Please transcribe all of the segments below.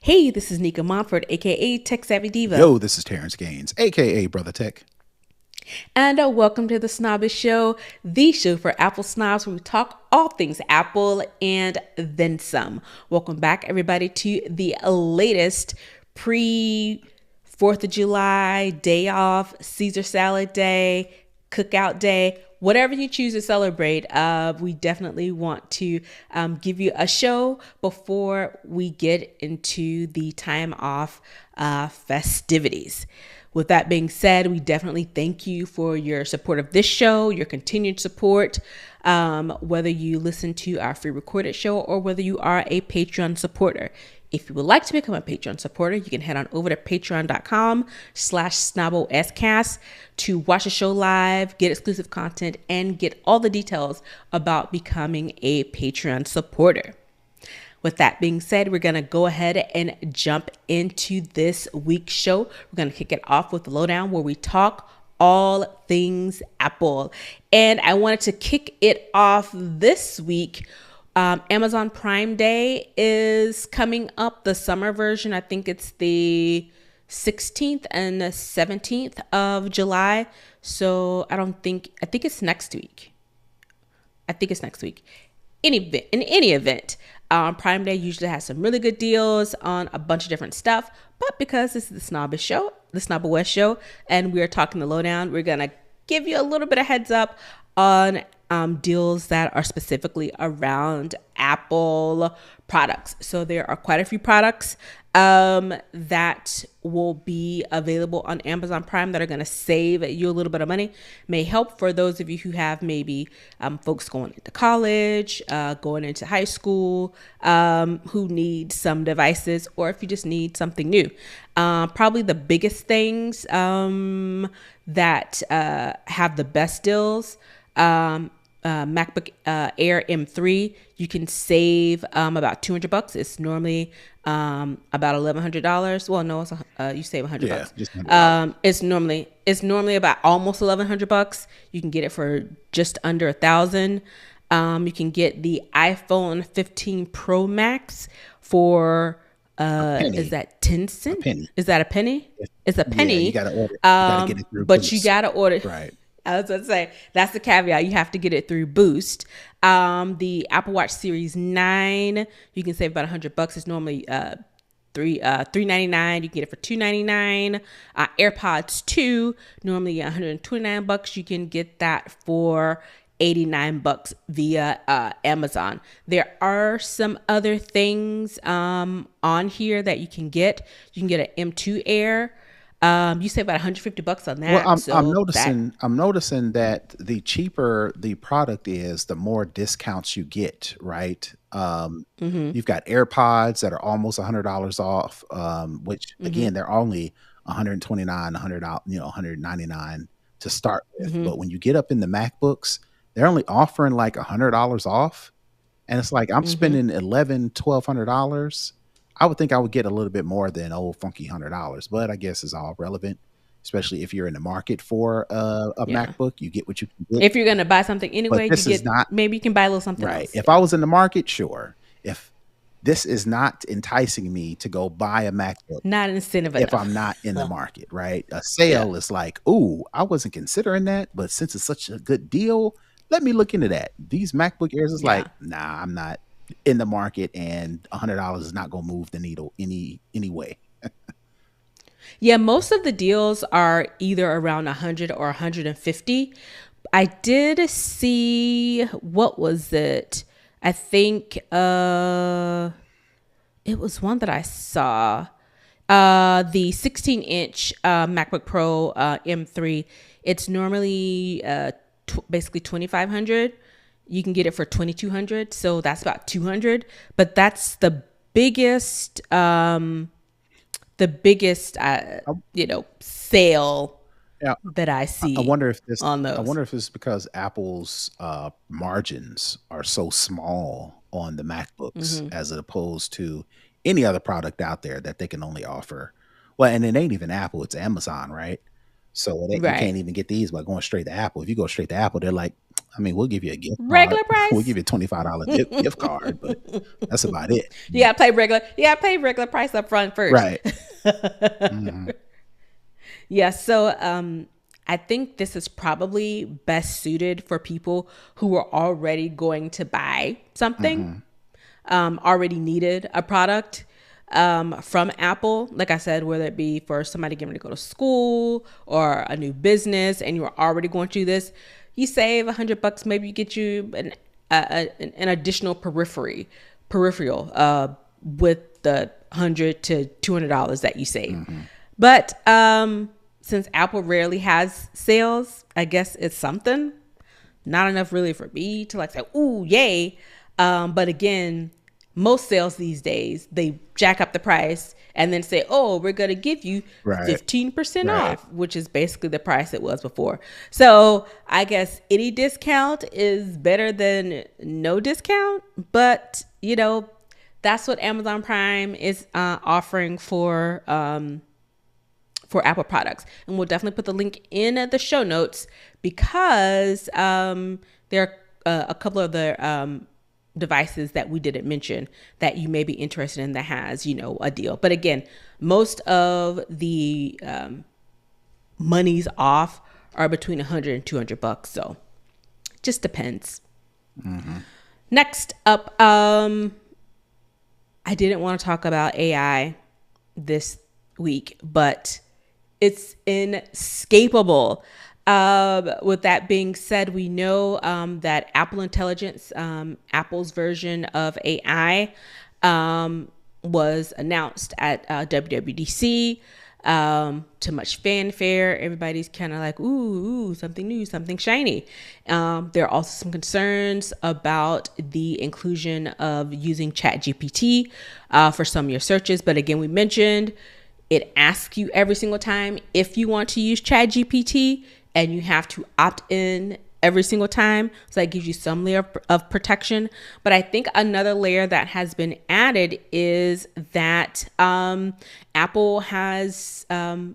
Hey, this is Nica Montford, aka Tech Savvy Diva, Yo, this is Terrance Gaines, aka Brother Tech. and welcome to the Snobbish Show, the show for Apple snobs where we talk all things Apple and then some. Welcome back, everybody, to the latest pre 4th of July day off, Caesar salad day, cookout day, whatever you choose to celebrate. We definitely want to give you a show before we get into the time off festivities. With that being said, we definitely thank you for your support of this show, your continued support, whether you listen to our free recorded show or whether you are a Patreon supporter. If you would like to become a Patreon supporter, you can head on over to patreon.com/snobblescast to watch the show live, get exclusive content, and get all the details about becoming a Patreon supporter. With that being said, we're going to go ahead and jump into this week's show. We're going to kick it off with the lowdown where we talk all things Apple. And I wanted to kick it off this week. Amazon Prime Day is coming up, the summer version. I think it's the 16th and the 17th of July. So I think it's next week. In any event, Prime Day usually has some really good deals on a bunch of different stuff. But because this is the Snobbish Show, the Snobble West Show, and we're talking the lowdown, we're going to give you a little bit of heads up on deals that are specifically around Apple products. So there are quite a few products that will be available on Amazon Prime that are going to save you a little bit of money. May help for those of you who have maybe folks going into college, going into high school, who need some devices, or if you just need something new. Probably the biggest things that have the best deals. MacBook Air M3, you can save about $200. It's normally about $1,100. Well, no, it's you save $100. Yeah, just $100. It's normally about almost $1,100. You can get it for just under $1,000. You can get the iPhone 15 Pro Max for is that 10 cents? Is that a penny? It's a penny. Yeah, you gotta order. You gotta get it through But Boost. you gotta order. Right. I was going to say, that's the caveat. You have to get it through Boost. The Apple Watch Series 9, you can save about $100. It's normally $399. You can get it for $299. AirPods 2, normally $129. You can get that for $89 via Amazon. There are some other things on here that you can get. You can get an M2 Air. You save about $150 on that. Well, So I'm noticing that the cheaper the product is, the more discounts you get. Right. You've got AirPods that are almost $100 off. Which again, they're only 129, $100, $199 to start with. But when you get up in the MacBooks, they're only offering like $100 off, and it's like I'm spending $1,200. I would think I would get a little bit more than old funky $100, but I guess it's all relevant, especially if you're in the market for a yeah. MacBook. You get what you can get. If you're gonna buy something But anyway, this is not maybe you can buy a little something right. else. If I was in the market, sure. If this is not enticing me to go buy a MacBook, Not incentive if enough. I'm not in the market, right? A sale is like, ooh, I wasn't considering that, but since it's such a good deal, let me look into that. These MacBook Airs is like, nah, I'm not in the market, and $100 is not gonna move the needle any way. Yeah, most of the deals are either around 100 or 150. I did see, what was it? I think it was one that I saw. The 16-inch MacBook Pro M3. It's normally basically $2,500. You can get it for $2,200, so that's about $200. But that's the biggest, sale Yeah, that I see I wonder if this. on I those. wonder if it's because Apple's margins are so small on the MacBooks as opposed to any other product out there that they can only offer. Well, and it ain't even Apple; it's Amazon, right? So you Right. can't even get these by going straight to Apple. If you go straight to Apple, they're like, I mean, we'll give you a gift card. Regular We'll price. give you a $25 gift card, but that's about it. You gotta pay regular. You gotta pay regular price up front first. Right. Mhm. Yeah. So I think this is probably best suited for people who are already going to buy something, already needed a product from Apple. Like I said, whether it be for somebody getting ready to go to school or a new business, and you're already going through this, you save $100. Maybe you get you an additional peripheral with the $100 to $200 that you save. But since Apple rarely has sales, I guess it's something. Not enough really for me to like say, ooh, yay. But again, most sales these days, they jack up the price and then say, oh, we're going to give you Right. 15% Right. off, which is basically the price it was before. So I guess any discount is better than no discount. But, you know, that's what Amazon Prime is offering for Apple products. And we'll definitely put the link in the show notes because there are a couple of the devices that we didn't mention that you may be interested in that has, you know, a deal. But again, most of the monies off are between $100 and $200. So just depends. Next up, I didn't want to talk about AI this week, but it's inescapable. With that being said, we know that Apple Intelligence, Apple's version of AI, was announced at WWDC. To much fanfare, everybody's kind of like, ooh, something new, something shiny. There are also some concerns about the inclusion of using ChatGPT for some of your searches. But again, we mentioned it asks you every single time if you want to use ChatGPT, and you have to opt in every single time. So that gives you some layer of protection. But I think another layer that has been added is that Apple has a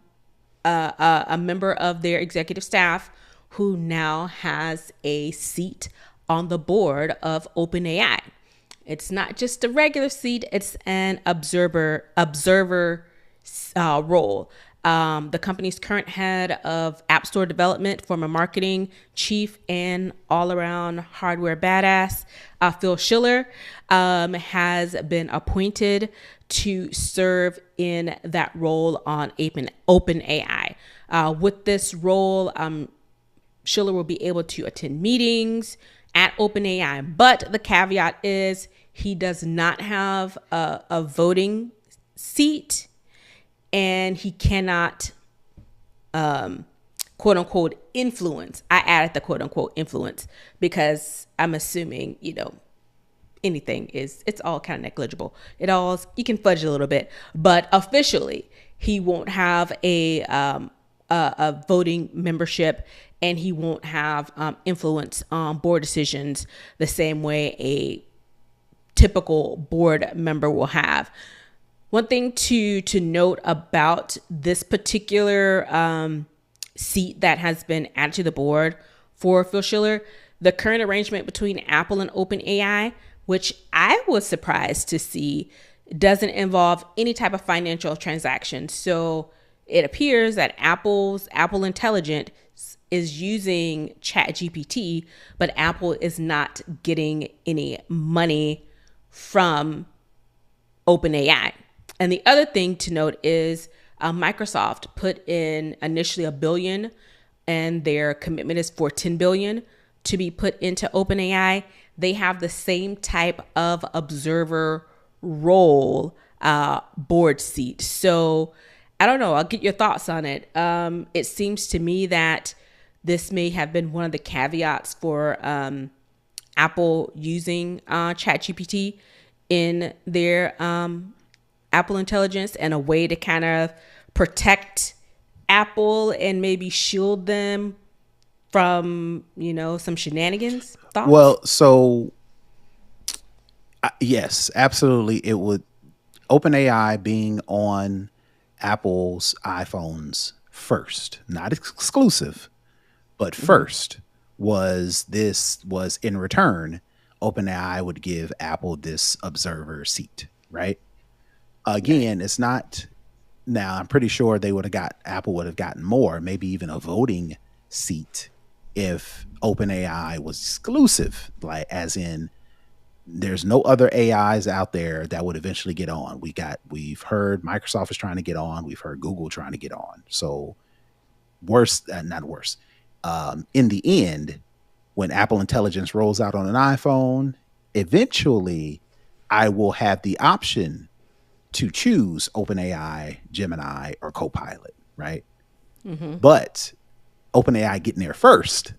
member of their executive staff who now has a seat on the board of OpenAI. It's not just a regular seat, it's an observer role. The company's current head of App Store development, former marketing chief, and all-around hardware badass, Phil Schiller, has been appointed to serve in that role on OpenAI. With this role, Schiller will be able to attend meetings at OpenAI, but the caveat is he does not have a voting seat, and he cannot, quote unquote, influence. I added the quote unquote influence because I'm assuming, you know, it's all kind of negligible. You can fudge a little bit, but officially he won't have a voting membership, and he won't have influence on board decisions the same way a typical board member will have. One thing to note about this particular seat that has been added to the board for Phil Schiller, the current arrangement between Apple and OpenAI, which I was surprised to see, doesn't involve any type of financial transaction. So it appears that Apple Intelligence is using ChatGPT, but Apple is not getting any money from OpenAI. And the other thing to note is Microsoft put in initially $1 billion, and their commitment is for $10 billion to be put into OpenAI. They have the same type of observer role board seat. So I don't know. I'll get your thoughts on it. It seems to me that this may have been one of the caveats for Apple using ChatGPT in their Apple Intelligence, and a way to kind of protect Apple and maybe shield them from, you know, some shenanigans. Thoughts? Well, so yes, absolutely. It would, OpenAI being on Apple's iPhones first, not exclusive, but first, was in return, OpenAI would give Apple this observer seat, right? Right. Again, it's not. Now, I'm pretty sure Apple would have gotten more, maybe even a voting seat if OpenAI was exclusive, like as in there's no other AIs out there that would eventually get on. We've heard Microsoft is trying to get on. We've heard Google trying to get on. So not worse. In the end, when Apple Intelligence rolls out on an iPhone, eventually I will have the option to choose OpenAI, Gemini, or Copilot, right? But OpenAI getting there first,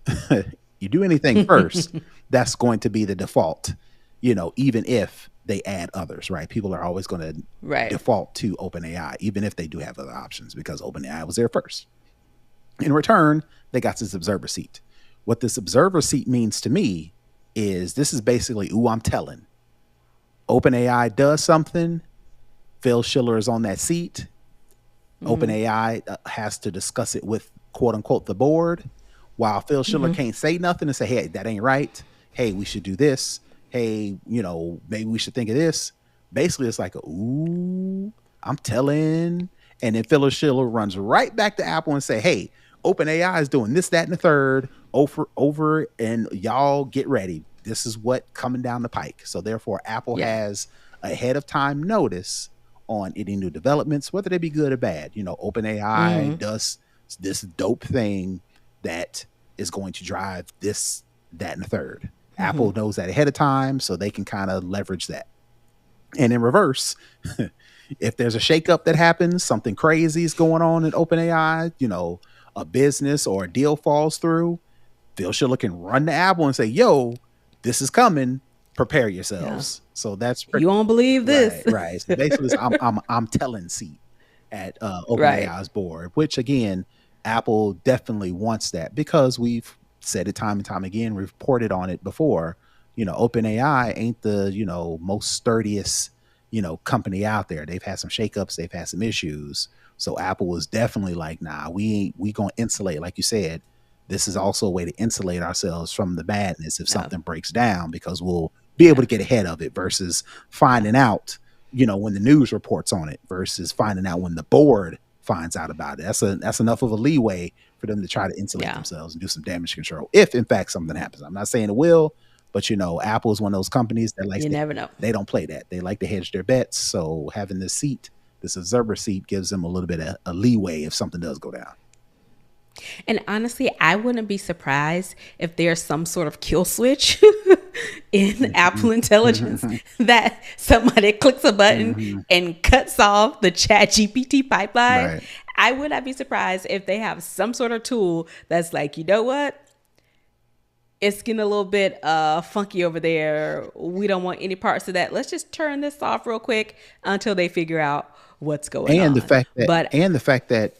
you do anything first, that's going to be the default, even if they add others, right? People are always going to Right. default to OpenAI, even if they do have other options, because OpenAI was there first. In return, they got this observer seat. What this observer seat means to me is this is basically, ooh, I'm telling. OpenAI does something, Phil Schiller is on that seat. OpenAI has to discuss it with quote unquote the board, while Phil Schiller can't say nothing and say, hey, that ain't right. Hey, we should do this. Hey, maybe we should think of this. Basically, it's like, ooh, I'm telling. And then Phil Schiller runs right back to Apple and say, hey, OpenAI is doing this, that, and the third over, and y'all get ready. This is what coming down the pike. So therefore, Apple Yeah. has ahead of time notice on any new developments, whether they be good or bad. OpenAI does this dope thing that is going to drive this, that, and the third. Apple knows that ahead of time, so they can kind of leverage that. And in reverse, if there's a shakeup that happens, something crazy is going on in OpenAI, a business or a deal falls through, Phil Schiller can run to Apple and say, yo, this is coming. Prepare yourselves. Yeah. So that's You won't believe this. Right. So basically, I'm telling seat at Right. OpenAI's board, which again, Apple definitely wants that because we've said it time and time again, we've reported on it before. OpenAI ain't the most sturdiest company out there. They've had some shakeups, they've had some issues. So Apple was definitely like, nah, we gonna insulate, like you said. This is also a way to insulate ourselves from the badness if Yeah. something breaks down, because we'll be able Yeah. to get ahead of it versus Yeah. finding out, when the news reports on it versus finding out when the board finds out about it. That's enough of a leeway for them to try to insulate Yeah. themselves and do some damage control if in fact something happens. I'm not saying it will, but Apple is one of those companies that likes You never know. they don't play that. They like to hedge their bets. So having this observer seat gives them a little bit of a leeway if something does go down. And honestly, I wouldn't be surprised if there's some sort of kill switch in Apple Intelligence that somebody clicks a button and cuts off the Chat GPT pipeline. Right. I would not be surprised if they have some sort of tool that's like, you know what? It's getting a little bit funky over there. We don't want any parts of that. Let's just turn this off real quick until they figure out what's going And on. the fact that But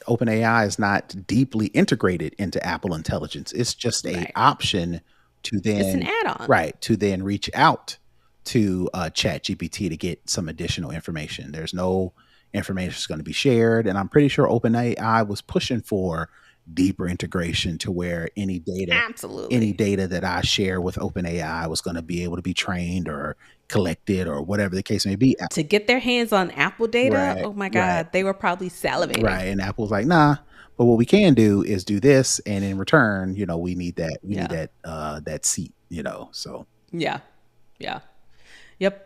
OpenAI is not deeply integrated into Apple Intelligence, it's just a right. option to It's an then add-on. to then reach out to Chat GPT to get some additional information. There's no information that's going to be shared, and I'm pretty sure OpenAI was pushing for deeper integration to where any Absolutely. data that I share with OpenAI was going to be able to be trained or collected or whatever the case may be. To get their hands on Apple data, Right, oh my right. God, they were probably salivating. Right. And Apple's like, nah, but what we can do is do this. And in return, we need that, that seat, so. Yeah. Yeah. Yep.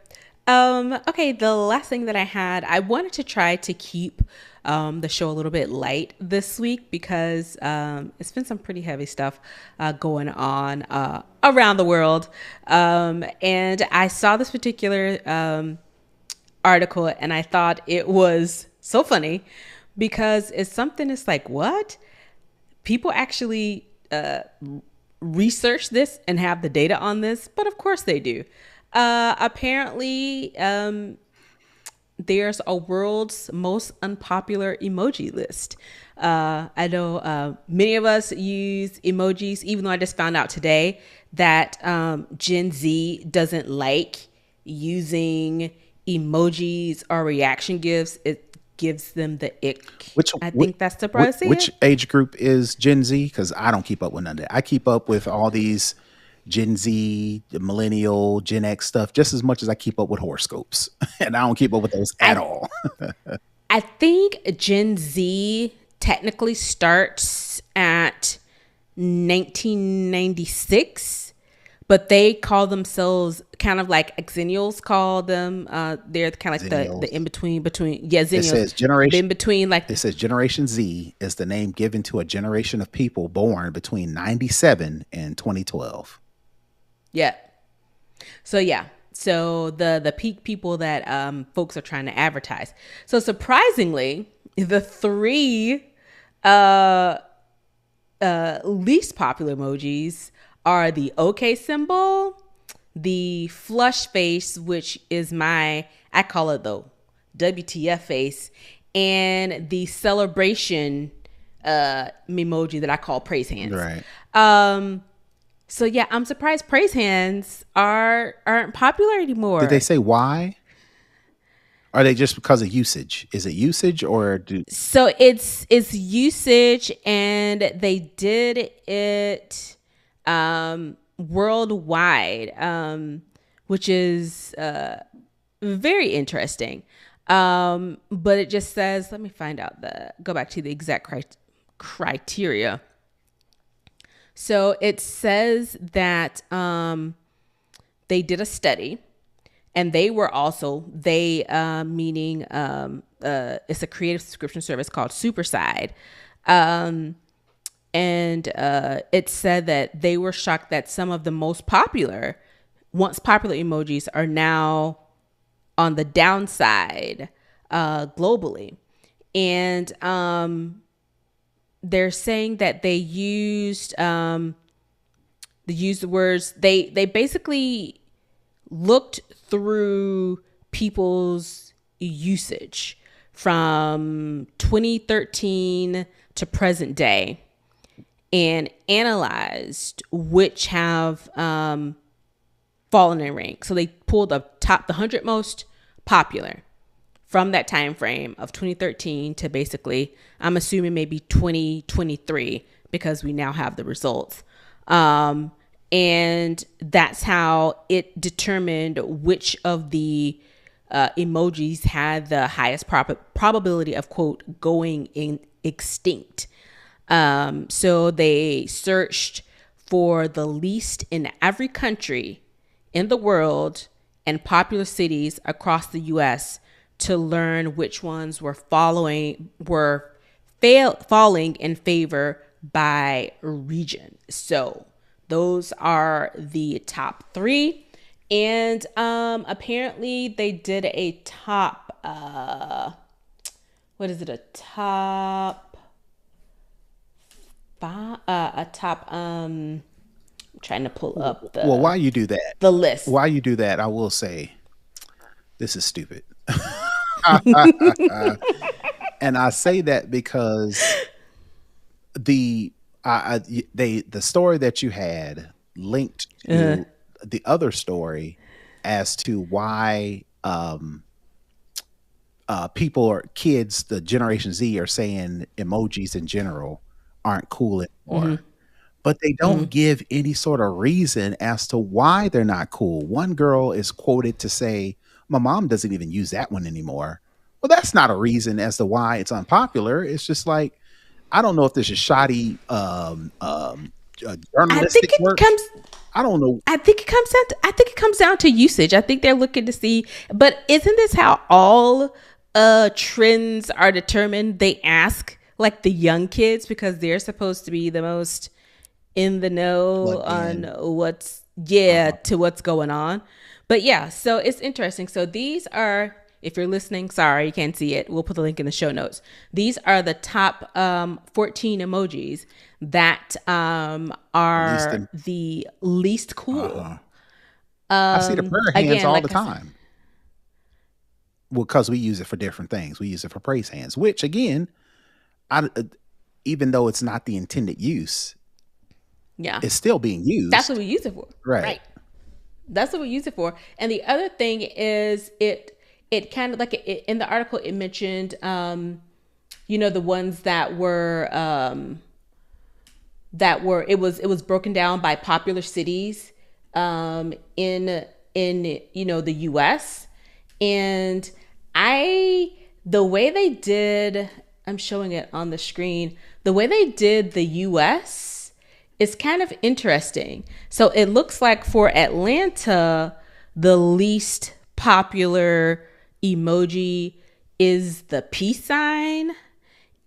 Okay, the last thing that I had, I wanted to try to keep the show a little bit light this week because it's been some pretty heavy stuff going on around the world. And I saw this particular article and I thought it was so funny because it's something that's like, what? People actually research this and have the data on this, but of course they do. Apparently, there's a world's most unpopular emoji list. I know many of us use emojis, even though I just found out today that Gen Z doesn't like using emojis or reaction gifs. It gives them the ick. Which I think that's the which, process. which age group is Gen Z? Because I don't keep up with none of that. I keep up with all these Gen Z, millennial, Gen X stuff just as much as I keep up with horoscopes, and I don't keep up with those at I all. I think Gen Z technically starts at 1996, but they call themselves kind of like Xennials call them. They're kind of like the Zennials. in between, yeah, It Xennials. says generation. In between, like, It says Generation Z is the name given to a generation of people born between 97 and 2012. yeah. So yeah. So the peak people that folks are trying to advertise. So surprisingly, the three uh least popular emojis are the OK symbol, the flush face, which is I call it the WTF face, and the celebration emoji that I call praise hands. Right. So yeah, I'm surprised praise hands aren't popular Did they anymore. say why? Are they just because of usage? Is it usage or do So it's usage, and they did it worldwide, which is very interesting. But it just says, let me find out go back to the exact criteria. So it says that they did a study, and they were also meaning it's a creative subscription service called Superside. And it said that they were shocked that some of the once popular emojis are now on the downside globally. And they're saying that they used the words, they basically looked through people's usage from 2013 to present day and analyzed which have fallen in rank. So they pulled the 100 most popular from that time frame of 2013 to basically, I'm assuming maybe 2023, because we now have the results. And that's how it determined which of the emojis had the highest probability of, quote, going extinct. So they searched for the least in every country in the world and popular cities across the U.S. to learn which ones were falling in favor by region. So those are the top three. And apparently they did a top, a top five, I'm trying to pull up well, while you do that, the list. I will say this is stupid. And I say that because the the story that you had linked to the other story as to why people or kids, the Generation Z, are saying emojis in general aren't cool anymore. But they don't give any sort of reason as to why they're not cool. One girl is quoted to say, "My mom doesn't even use that one anymore." Well, that's not a reason as to why it's unpopular. It's just like, I don't know if this is shoddy I think journalistic it work. comes. I don't know. I think it comes down to usage. I think they're looking to see. But isn't this how all trends are determined? They ask like the young kids because they're supposed to be the most in the know Plugged on in. what's Uh-huh. to what's going on. But yeah, so it's interesting. So these are, if you're listening, sorry you can't see it, we'll put the link in the show notes. These are the top 14 emojis that Least are in, the least cool. uh-huh. I see the prayer hands Again, all the like I said, time. Well, because we use it for different things. We use it for praise hands, which again, I even though it's not the intended use, yeah, it's still being that's what used. we use it for, Right. right? That's what we use it for. And the other thing is it kind of like in the article it mentioned, the ones that were it was broken down by popular cities in the US. And the way they did, I'm showing it on the screen, the way they did the US is kind of interesting. So it looks like for Atlanta, the least popular emoji is the peace sign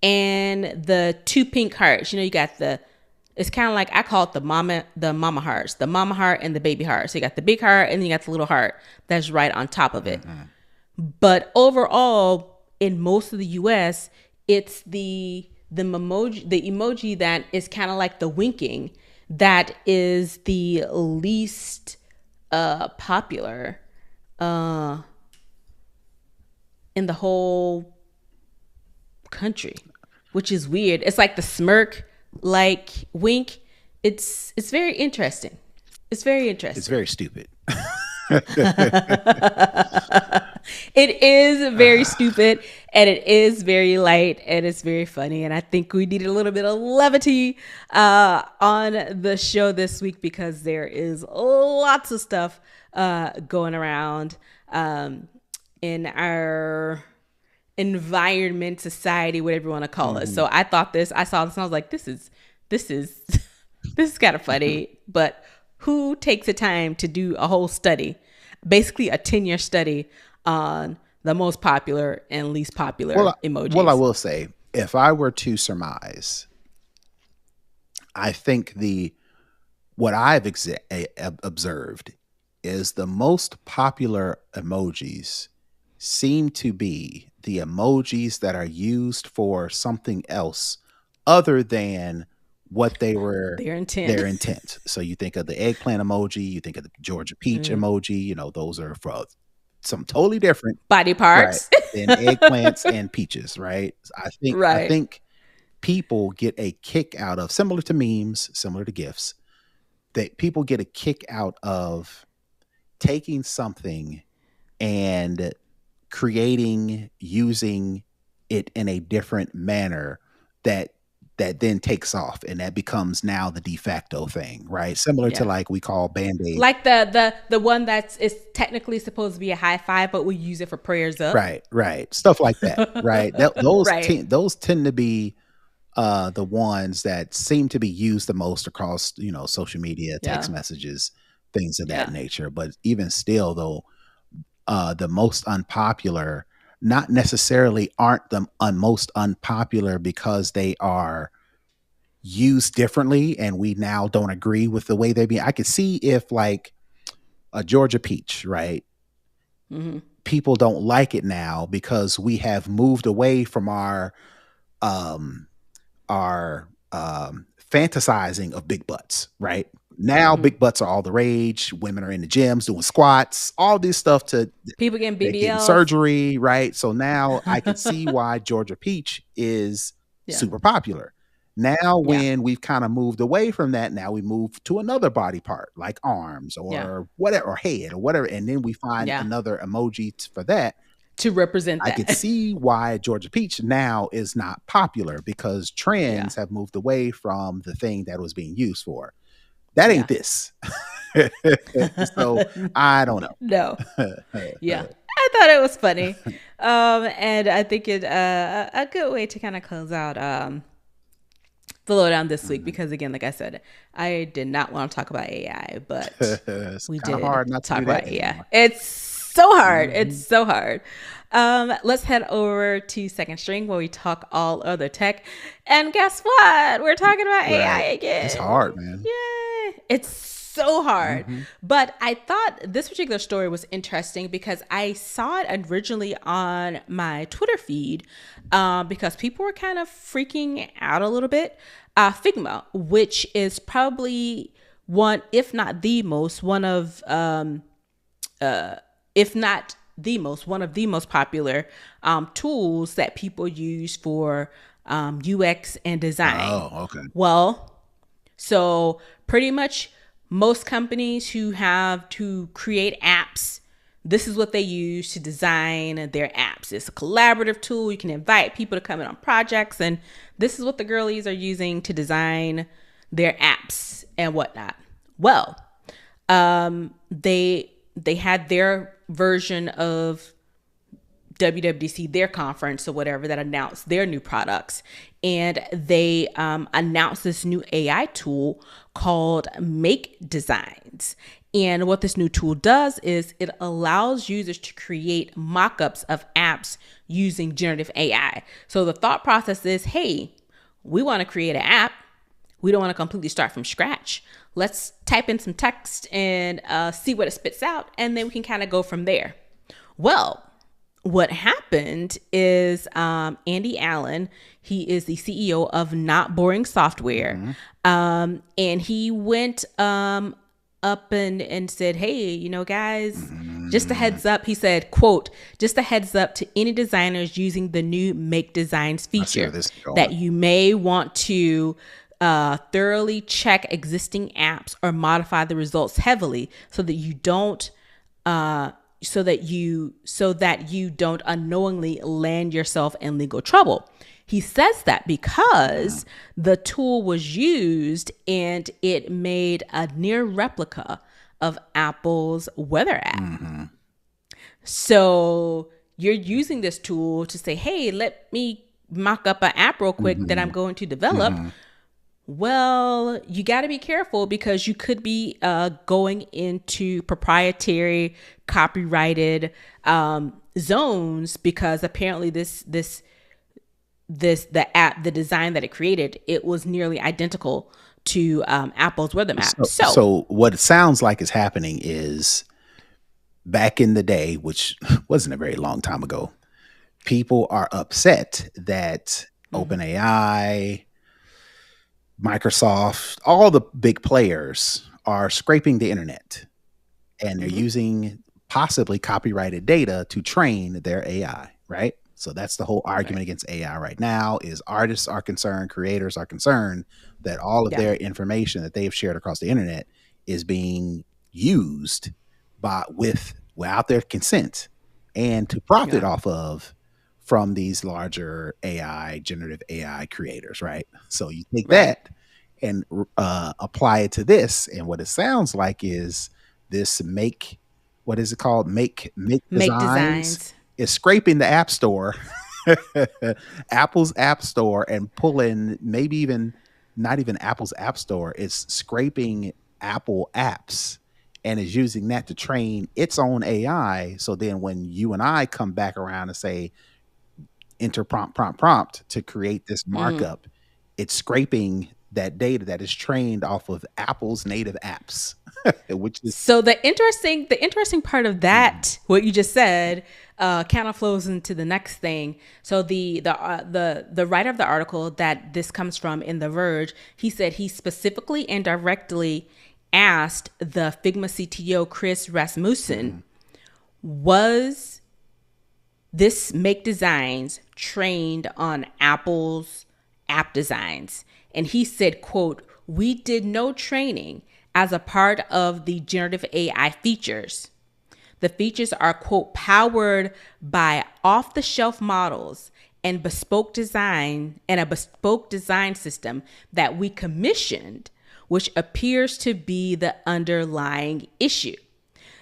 and the two pink hearts. You got it's kind of like, I call it the mama hearts, the mama heart and the baby heart. So you got the big heart and then you got the little heart that's right on top of it. But overall, in most of the US, it's the emoji that is kind of like the winking that is the least popular in the whole country, which is weird. It's like the smirk, like wink. It's very interesting. It's very interesting. It's very stupid. It is very stupid, and it is very light, and it's very funny. And I think we needed a little bit of levity on the show this week because there is lots of stuff going around in our environment, society, whatever you want to call it. So I saw this, and I was like, this is this is kind of funny, but who takes the time to do a whole study, basically a 10-year study on the most popular and least popular emojis? Well, I will say, if I were to surmise, I think what I've observed is the most popular emojis seem to be the emojis that are used for something else other than what they were Their intent. So you think of the eggplant emoji, you think of the Georgia peach emoji, those are for some totally different body parts, right, than eggplants and peaches, right? I think people get a kick out of, similar to memes, similar to GIFs, that people get a kick out of taking something and using it in a different manner that then takes off, and that becomes now the de facto thing, right? Similar to like we call Band-Aid. Like the one that's is technically supposed to be a high five, but we use it for prayers up. Right. Stuff like that, right? Those Right. those tend to be the ones that seem to be used the most across, social media, text messages, things of that nature. But even still, though, the most unpopular not necessarily aren't the most unpopular because they are used differently and we now don't agree with the way they be. I could see if like a Georgia peach, right? People don't like it now because we have moved away from our fantasizing of big butts, right? Now big butts are all the rage. Women are in the gyms doing squats, all this stuff People getting they're getting BBLs. surgery, right? So now I can see why Georgia peach is super popular. Now, when we've kind of moved away from that, now we move to another body part like arms or whatever, or head or whatever. And then we find another emoji for that. To represent I that. could see why Georgia peach now is not popular because trends have moved away from the thing that was being used for. That ain't this. So I don't know. No. I thought it was funny. And I think it a good way to kind of close out the lowdown this week, because again, like I said, I did not want to talk about AI, but we did hard not to talk do that about AI. anymore. It's so hard. It's so hard. Let's head over to Second String where we talk all other tech. And guess what? We're talking about AI again. It's hard, man. Yeah. It's so hard. But I thought this particular story was interesting because I saw it originally on my Twitter feed because people were kind of freaking out a little bit. Figma, which is probably one, if not the most, one of the most popular tools that people use for UX and design. Oh, okay. Well, so pretty much most companies who have to create apps this is what they use to design their apps. It's a collaborative tool. You can invite people to come in on projects, and this is what the girlies are using to design their apps and whatnot. Well, they had their version of WWDC, their conference or whatever, that announced their new products. And they announced this new AI tool called Make Designs. And what this new tool does is it allows users to create mock-ups of apps using generative AI. So the thought process is, hey, we want to create an app. We don't want to completely start from scratch. Let's type in some text and see what it spits out, and then we can kind of go from there. Well, what happened is Andy Allen, he is the CEO of Not Boring Software, and he went up and said, hey, you know, guys, just a heads up. He said, quote, just a heads up to any designers using the new Make Designs feature that you may want to thoroughly check existing apps or modify the results heavily so that you don't unknowingly land yourself in legal trouble. He says that because the tool was used and it made a near replica of Apple's weather app. So you're using this tool to say, hey, let me mock up an app real quick that I'm going to develop. Well, you got to be careful because you could be going into proprietary, copyrighted zones, because apparently the design that it created, it was nearly identical to Apple's weather map. So what it sounds like is happening is, back in the day, which wasn't a very long time ago, people are upset that OpenAI, Microsoft, all the big players are scraping the internet, and they're using possibly copyrighted data to train their AI, right? So that's the whole argument against AI right now, is artists are concerned, creators are concerned that all of their information that they have shared across the internet is being used without their consent and to profit off of from these larger generative AI creators, right? So you take that and apply it to this, and what it sounds like is this Make Designs is scraping the App Store, Apple's App Store, and pulling maybe even not even Apple's App Store. It's scraping Apple apps and is using that to train its own AI. So then when you and I come back around and say, enter prompt to create this markup, it's scraping that data that is trained off of Apple's native apps. Which is so the interesting part of that, what you just said, kind of flows into the next thing. So the writer of the article that this comes from in The Verge, he said he specifically and directly asked the Figma CTO Chris Rasmussen, was this Make Designs trained on Apple's app designs? And he said, quote, we did no training as a part of the generative AI features. The features are, quote, powered by off-the-shelf models and bespoke design system that we commissioned, which appears to be the underlying issue.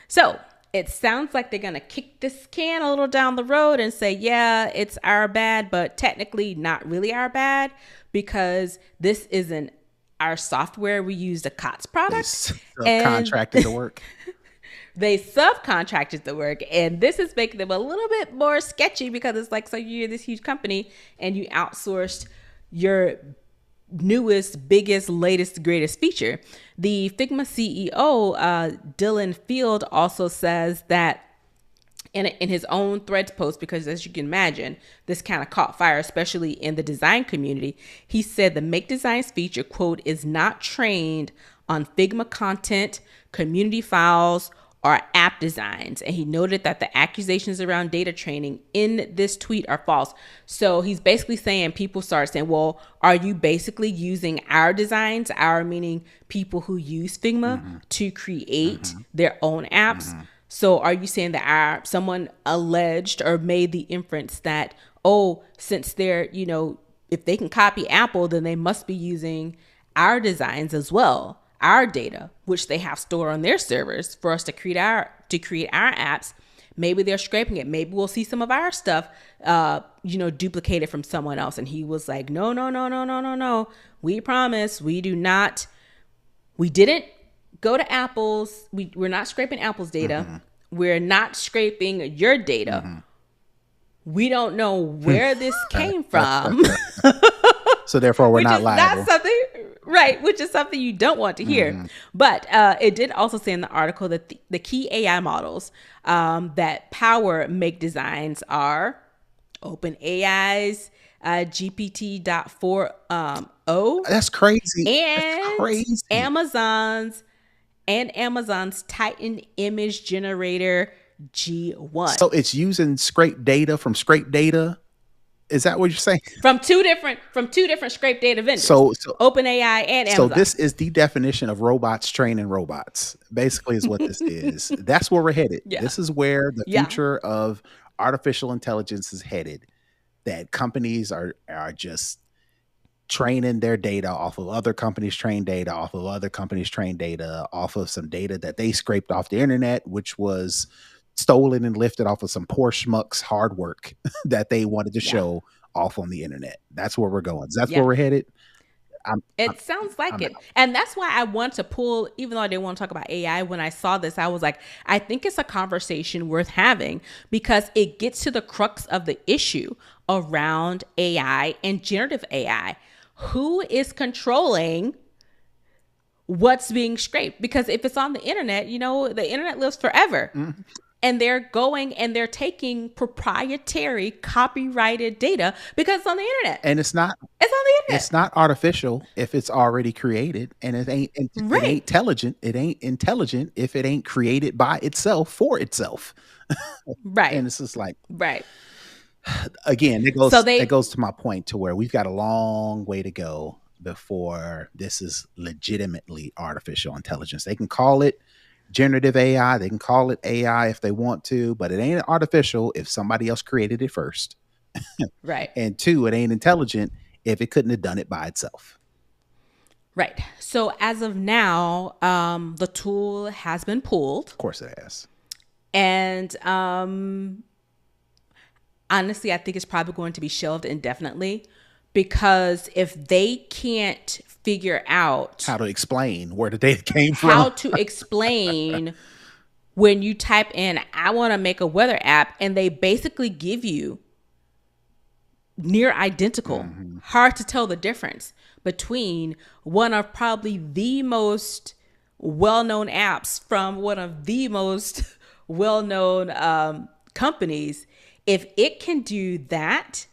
So it sounds like they're going to kick this can a little down the road and say, yeah, it's our bad, but technically not really our bad, because this isn't our software. We used a COTS product. They subcontracted the work. They subcontracted the work, and this is making them a little bit more sketchy, because it's like, so you're this huge company and you outsourced your newest, biggest, latest, greatest feature. The Figma CEO, Dylan Field, also says that in his own Threads post, because as you can imagine, this kind of caught fire, especially in the design community. He said the Make Designs feature, quote, is not trained on Figma content, community files, or app designs. And he noted that the accusations around data training in this tweet are false. So he's basically saying, people start saying, well, are you basically using our designs, our meaning people who use Figma, to create their own apps? So are you saying that someone alleged or made the inference that, oh, since they're, if they can copy Apple, then they must be using our designs as well, our data, which they have stored on their servers for us to create our apps. Maybe they're scraping it. Maybe we'll see some of our stuff, duplicated from someone else. And he was like, no, no, no, no, no, no, no. We promise we do not. We didn't go to Apple's. We're not scraping Apple's data. Mm-hmm. We're not scraping your data. Mm-hmm. We don't know where this came from. So therefore, we're not liable. That's something, right? Which is something you don't want to hear. Mm-hmm. But it did also say in the article that the key AI models that power make designs are OpenAI's GPT-4o. That's crazy. And That's crazy. Amazon's Titan image generator G1. So it's using scraped data from scraped data. Is that what you're saying? From two different scraped data vendors. So OpenAI and Amazon. So this is the definition of robots training robots. Basically, is what this is. That's where we're headed. Yeah. This is where the future of artificial intelligence is headed. That companies are just training their data off of other companies' trained data, off of other companies' trained data, off of some data that they scraped off the internet, which was stolen and lifted off of some poor schmucks' hard work that they wanted to show off on the internet. That's where we're going. That's where we're headed. It sounds like it. And that's why I want to pull, even though I didn't want to talk about AI, when I saw this, I was like, I think it's a conversation worth having because it gets to the crux of the issue around AI and generative AI. Who is controlling what's being scraped? Because if it's on the internet, the internet lives forever. Mm-hmm. And they're going and they're taking proprietary copyrighted data because it's on the internet. And it's on the internet. It's not artificial if it's already created, and it ain't it ain't intelligent. It ain't intelligent if it ain't created by itself for itself. Right. And it's just like, right. Again, it goes to my point to where we've got a long way to go before this is legitimately artificial intelligence. They can call it generative AI. They can call it AI if they want to, but it ain't artificial if somebody else created it first. Right. And two, it ain't intelligent if it couldn't have done it by itself. Right. So as of now, the tool has been pulled. Of course it has. And honestly, I think it's probably going to be shelved indefinitely because if they can't figure out how to explain where the data came from, how to explain when you type in, I want to make a weather app, and they basically give you near identical, hard to tell the difference between one of probably the most well-known apps from one of the most well-known companies. If it can do that,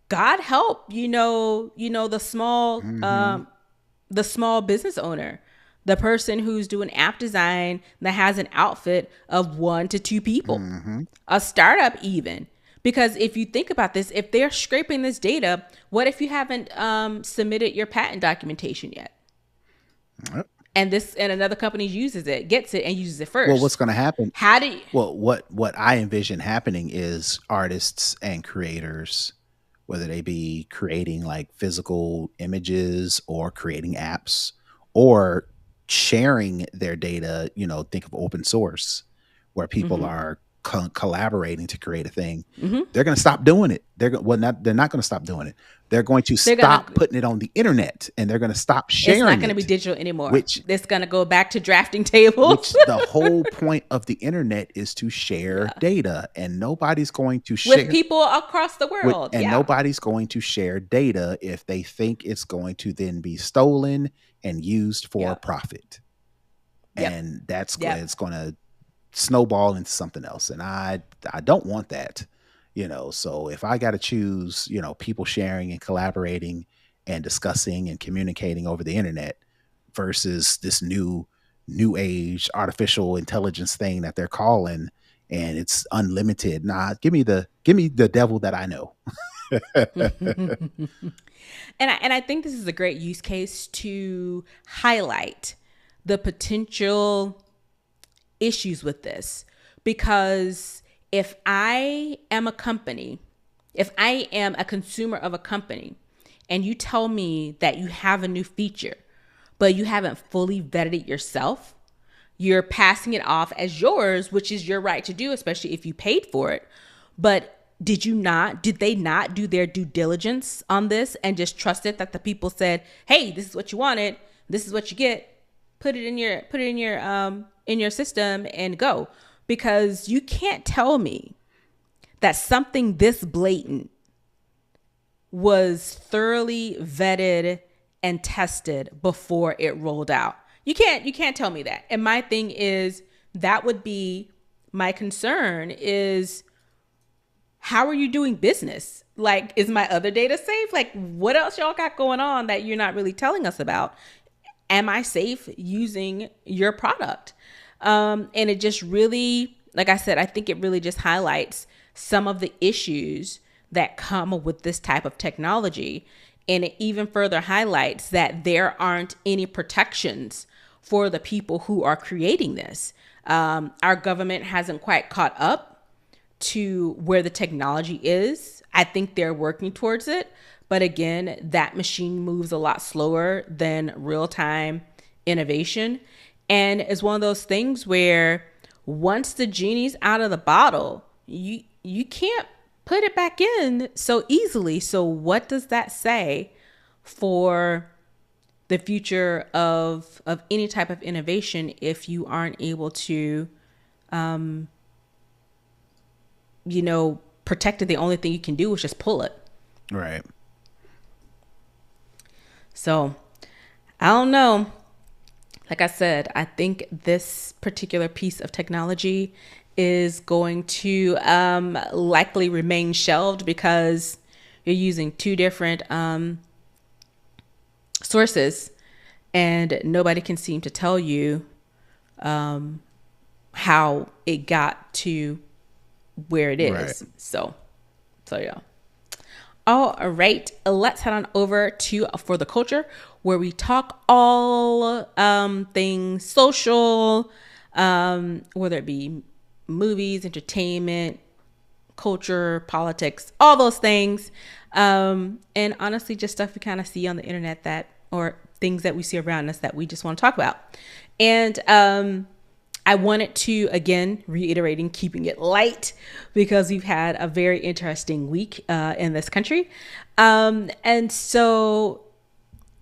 God help, the small, the small business owner, the person who's doing app design that has an outfit of 1 to 2 people, a startup even. Because if you think about this, if they're scraping this data, what if you haven't submitted your patent documentation yet? Yep. And another company gets it and uses it first. Well, what's going to happen? What I envision happening is artists and creators, whether they be creating like physical images or creating apps or sharing their data, think of open source where people are collaborating to create a thing. They're going to stop doing it. They're not going to stop doing it. They're going to stop putting it on the internet, and they're going to stop sharing it. It's not going to be digital anymore. It's going to go back to drafting tables. Which the whole point of the internet is to share data, and nobody's going to share with people across the world. Nobody's going to share data if they think it's going to then be stolen and used for profit. And that's it's going to snowball into something else, and I don't want that. So if I got to choose, people sharing and collaborating and discussing and communicating over the internet versus this new age artificial intelligence thing that they're calling, and it's unlimited. Nah, give me the devil that I know. And I think this is a great use case to highlight the potential issues with this, because if I am a company, if I am a consumer of a company, and you tell me that you have a new feature, but you haven't fully vetted it yourself, you're passing it off as yours, which is your right to do, especially if you paid for it. But did they not do their due diligence on this and just trust it that the people said, hey, this is what you wanted, this is what you get, put it in your system and go? Because you can't tell me that something this blatant was thoroughly vetted and tested before it rolled out. You can't tell me that. And my thing is, that would be my concern, is how are you doing business? Like, is my other data safe? Like, what else y'all got going on that you're not really telling us about? Am I safe using your product? And it just really, like I said, I think it really just highlights some of the issues that come with this type of technology. And it even further highlights that there aren't any protections for the people who are creating this. Our government hasn't quite caught up to where the technology is. I think they're working towards it. But again, that machine moves a lot slower than real-time innovation. And it's one of those things where once the genie's out of the bottle, you can't put it back in so easily. So what does that say for the future of any type of innovation if you aren't able to, protect it? The only thing you can do is just pull it. Right. So I don't know. Like I said, I think this particular piece of technology is going to likely remain shelved because you're using two different sources, and nobody can seem to tell you how it got to where it is. Right. So yeah. All right, let's head on over to For the Culture, where we talk all things social, whether it be movies, entertainment, culture, politics, all those things. And honestly, just stuff we kind of see on the internet or things that we see around us that we just want to talk about. And I wanted to, again, reiterating, keeping it light, because we've had a very interesting week in this country. And so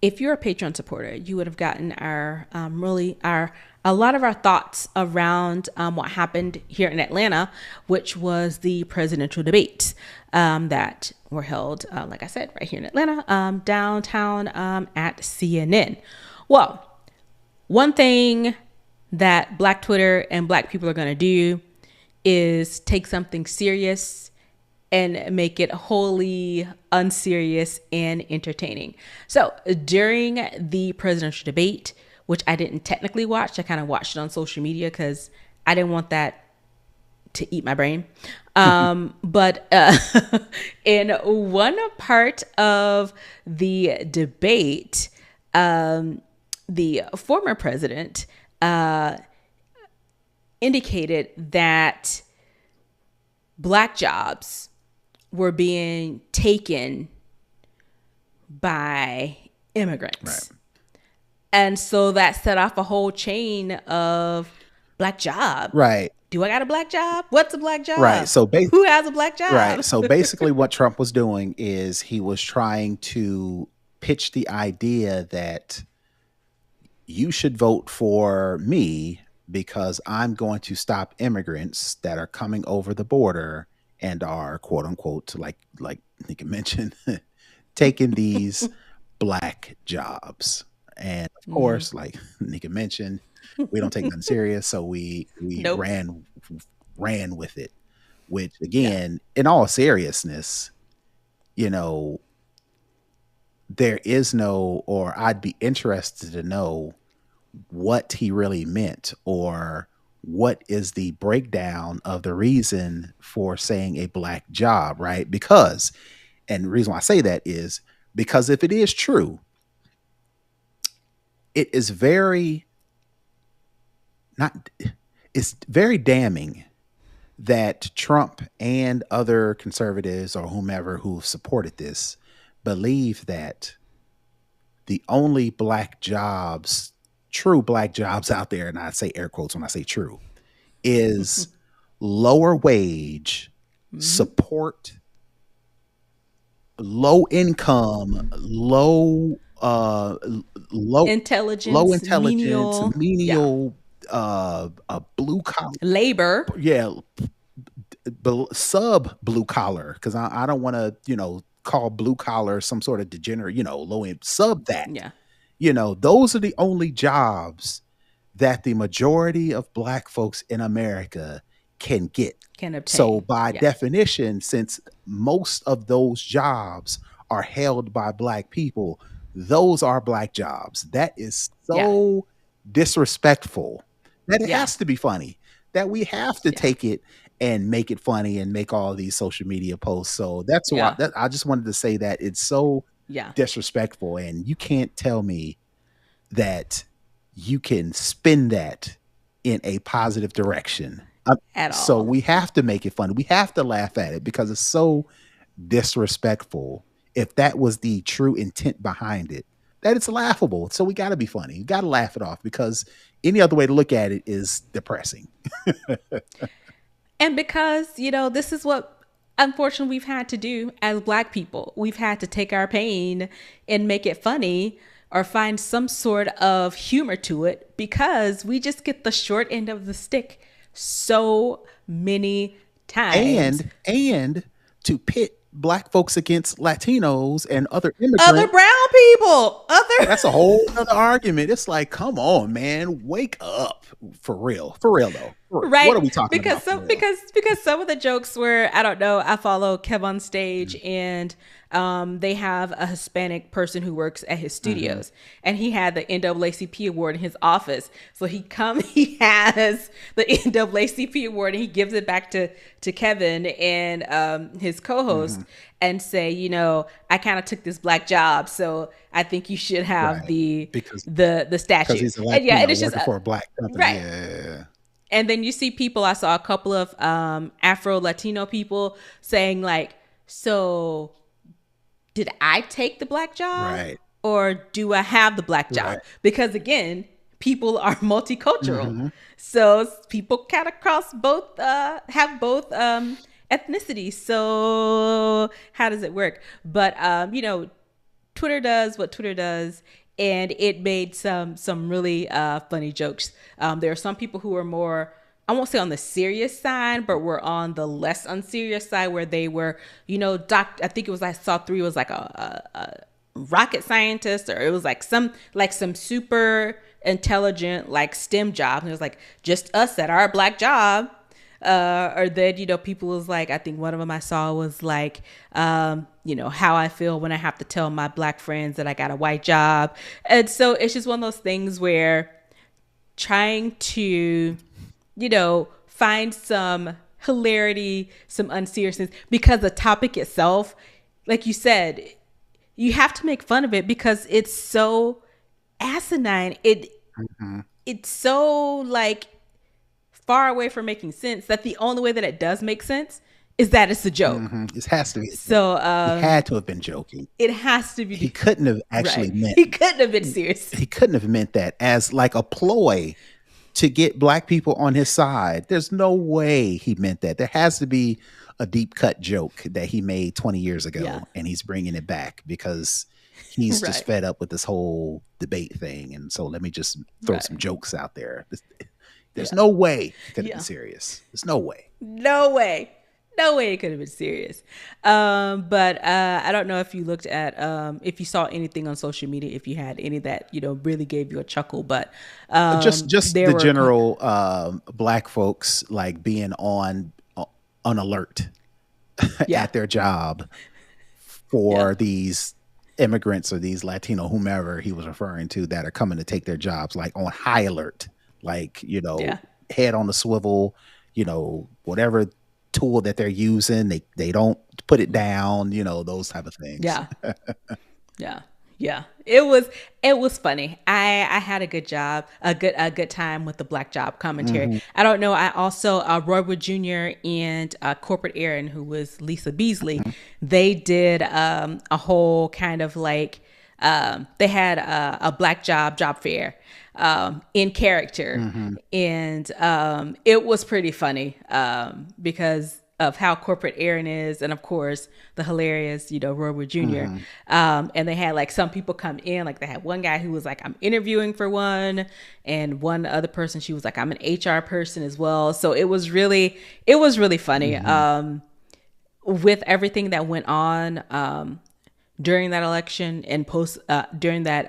if you're a Patreon supporter, you would have gotten a lot of our thoughts around what happened here in Atlanta, which was the presidential debates that were held, like I said, right here in Atlanta, downtown at CNN. Well, one thing that Black Twitter and Black people are going to do is take something serious and make it wholly unserious and entertaining. So during the presidential debate, which I didn't technically watch, I kind of watched it on social media because I didn't want that to eat my brain. But in one part of the debate, the former president indicated that Black jobs were being taken by immigrants. Right. And so that set off a whole chain of Black job. Right. Do I got a Black job? What's a Black job? Right. So who has a Black job? Right. So basically what Trump was doing is he was trying to pitch the idea that you should vote for me because I'm going to stop immigrants that are coming over the border and are, quote unquote, like Nica mentioned, taking these Black jobs. And of course, like Nica mentioned, we don't take nothing serious. So we Nope. ran with it, which again, in all seriousness, there is no, or I'd be interested to know what he really meant, or what is the breakdown of the reason for saying a Black job, right? Because, and the reason why I say that is because if it is true, it is very not, it's very damning that Trump and other conservatives or whomever who supported this believe that the only black jobs, true black jobs out there, and I say air quotes when I say true, is lower wage, Hmm. support, low income, low low Intelligence, intelligence, menial, yeah, menial, blue collar, labor, yeah, sub blue collar, because I don't want to, call blue collar some sort of degenerate, low end, sub that. yeah, Those are the only jobs that the majority of black folks in America can get. can So, obtain, by yeah, definition, since most of those jobs are held by black people, those are black jobs. That is yeah, so disrespectful that it yeah, has to be funny, that we have to yeah, take it and make it funny and make all these social media posts. So that's why yeah, I just wanted to say that it's so yeah, disrespectful, and you can't tell me that you can spin that in a positive direction. at So all. we have to make it fun. We have to laugh at it because it's so disrespectful. If that was the true intent behind it, that it's laughable. So we got to be funny. You got to laugh it off, because any other way to look at it is depressing. And because, this is what unfortunately we've had to do as black people. We've had to take our pain and make it funny or find some sort of humor to it because we just get the short end of the stick so many times. And to pit black folks against Latinos and other Other immigrants, brown people, other that's a whole other argument. It's like, come on, man, wake up. For real though. For real. What right, are we talking because about for some real? because some of the jokes were, I don't know, I follow Kev on stage, and they have a Hispanic person who works at his Mm-hmm. studios, and he had the NAACP award in his office, so he has the NAACP award and he gives it back to Kevin and his Mm-hmm. co-host, and say, I kind of took this black job, so I think you should have Right. the Because the because statue. he's a And yeah, it Latino is just working for a black company. right. Yeah. And then you see people, I saw a couple of Afro Latino people saying, like, so did I take the black job Right. or do I have the black Right. job? Because again, people are multicultural. Mm-hmm. So people kind of cross both, have both ethnicities. So how does it work? But, Twitter does what Twitter does, and it made some really funny jokes. There are some people who are more, I won't say on the serious side, but were on the less unserious side, where they were, I think it was, I saw three was like a rocket scientist, or it was like some super intelligent like STEM job, and it was like just us at our black job. Or then, people was like, I think one of them I saw was like, how I feel when I have to tell my black friends that I got a white job. And so it's just one of those things where trying to, find some hilarity, some unseriousness, because the topic itself, like you said, you have to make fun of it because it's so asinine. Mm-hmm. It's so like far away from making sense that the only way that it does make sense is that it's a joke. Mm-hmm. It has to be. So He had to have been joking. it has to He be couldn't have right. actually meant He couldn't have been serious. he couldn't have meant that as like a ploy to get black people on his side. There's no way he meant that. There has to be a deep cut joke that he made 20 years Yeah. ago, and he's bringing it back because he's just Right. fed up with this whole debate thing. And so let me just throw some Right. jokes out there. There's Yeah. no way he could have been Yeah. serious. There's no way. No way. No way it could have been serious. But I don't know if you looked at, if you saw anything on social media, if you had any that, really gave you a chuckle, but Just there the were, general black folks like being on alert yeah, at their job yeah, for these immigrants or these Latino whomever he was referring to that are coming to take their jobs, like on high alert, like, yeah, head on the swivel, whatever tool that they're using, they don't put it down, those type of things. yeah, yeah. Yeah, it was funny. I had a good job, a good time with the black job commentary. Hmm. I don't know. I also Roy Wood Jr. and Corporate Aaron, who was Lisa Beasley, they did a whole kind of like they had a black job fair in character, Hmm. and it was pretty funny because of how corporate Aaron is, and of course the hilarious, Roy Wood Jr. Hmm. And they had like some people come in, like they had one guy who was like, I'm interviewing for one, and one other person, she was like, I'm an HR person as well. So it was really funny. Hmm. With everything that went on during that election and post during that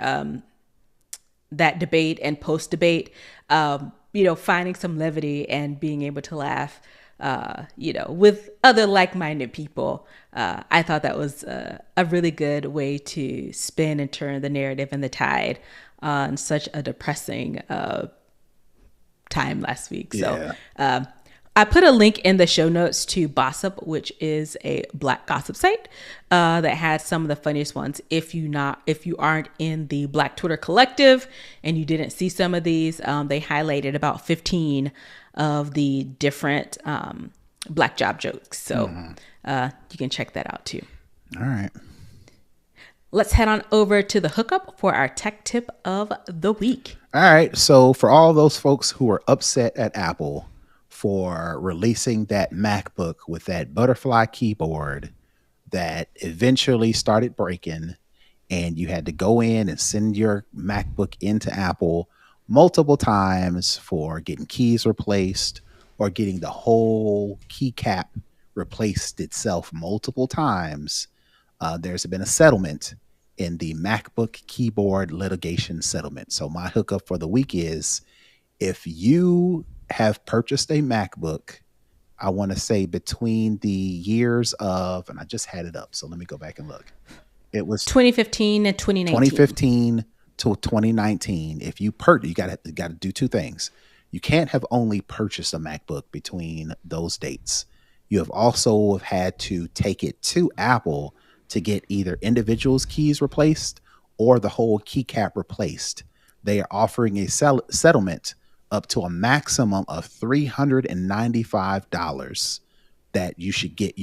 debate and post debate, finding some levity and being able to laugh, with other like minded people. I thought that was a really good way to spin and turn the narrative and the tide on such a depressing time last week. So, Yeah. I put a link in the show notes to Bossip, which is a black gossip site that has some of the funniest ones. If you aren't in the Black Twitter collective and you didn't see some of these, they highlighted about 15 of the different black job jokes. So Hmm. you can check that out too. All right. Let's head on over to the hookup for our tech tip of the week. All right. So for all those folks who are upset at Apple for releasing that MacBook with that butterfly keyboard that eventually started breaking, and you had to go in and send your MacBook into Apple multiple times for getting keys replaced or getting the whole keycap replaced itself multiple times, there's been a settlement in the MacBook keyboard litigation settlement. So my hookup for the week is, if you have purchased a MacBook, I want to say between the years of, and I just had it up, so let me go back and look. It was 2015 and 2019. 2015 to 2019. If you got to do two things. You can't have only purchased a MacBook between those dates. You have also had to take it to Apple to get either individuals keys replaced or the whole keycap replaced. They are offering a settlement up to a maximum of $395 that you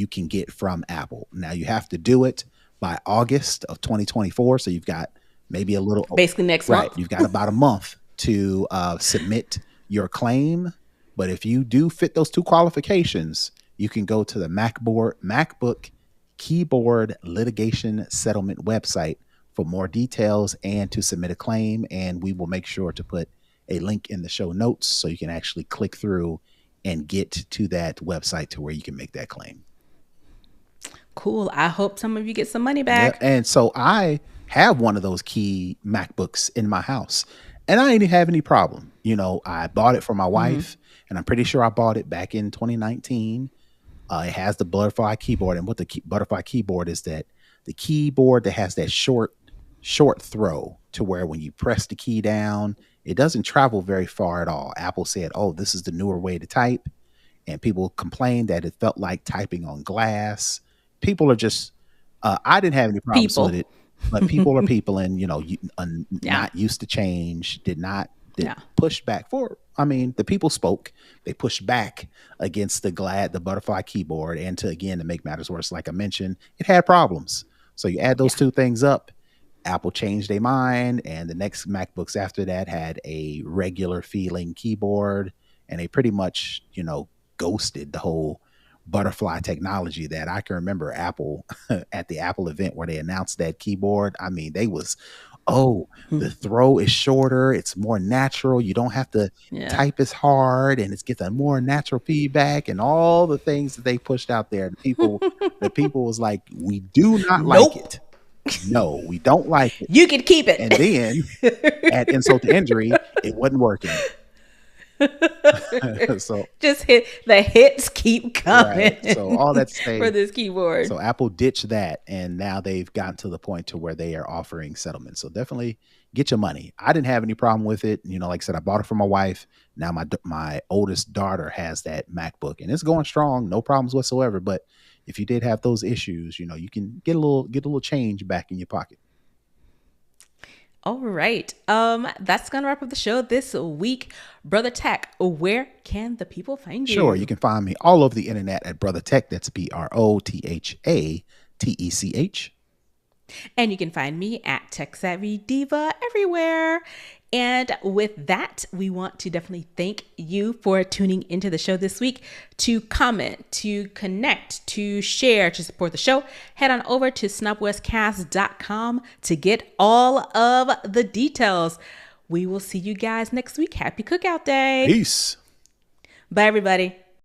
can get from Apple. Now you have to do it by August of 2024. So you've got maybe a little, Basically next right. month. You've got about a month to submit your claim. But if you do fit those two qualifications, you can go to the MacBook Keyboard Litigation Settlement website for more details and to submit a claim. And we will make sure to put a link in the show notes so you can actually click through and get to that website to where you can make that claim. Cool. I hope some of you get some money Yeah. back. And so I have one of those key MacBooks in my house and I didn't have any problem. I bought it for my wife and I'm pretty sure I bought it back in 2019. It has the butterfly keyboard. And what the butterfly keyboard is, that the keyboard that has that short throw to where when you press the key down, it doesn't travel very far at all. Apple said, oh, this is the newer way to type. And people complained that it felt like typing on glass. People are just, I didn't have any problems with People. it, but people are people, and Yeah. not used to change, did Yeah. push back for. I mean, the people spoke. They pushed back against the butterfly keyboard, and to make matters worse, like I mentioned, it had problems. So you add those Yeah. two things up. Apple changed their mind, and the next MacBooks after that had a regular feeling keyboard, and they pretty much, ghosted the whole butterfly technology that I can remember Apple at the Apple event where they announced that keyboard. I mean, oh, the throw is shorter, it's more natural. You don't have to Yeah. type as hard, and it's gets a more natural feedback, and all the things that they pushed out there. The people was like, we do not like Nope. it. No, we don't like it. You can keep And it. then add insult to injury, it wasn't working. So Just the hits keep coming right. So all that to for say, this keyboard. so Apple ditched that, and now they've gotten to the point to where they are offering settlements. So definitely get your money. I didn't have any problem with it. Like I said, I bought it for my wife. Now my oldest daughter has that MacBook, and it's going strong, no problems whatsoever. But if you did have those issues, you can get a little change back in your pocket. All right. That's gonna wrap up the show this week. Brother Tech, where can the people find Sure, you? you can find me all over the internet at Brother Tech. That's BROTHATECH. And you can find me at Tech Savvy Diva everywhere. And with that, we want to definitely thank you for tuning into the show this week. To comment, to connect, to share, to support the show, head on over to snobwestcast.com to get all of the details. We will see you guys next week. Happy Cookout Day. Peace. Bye, everybody.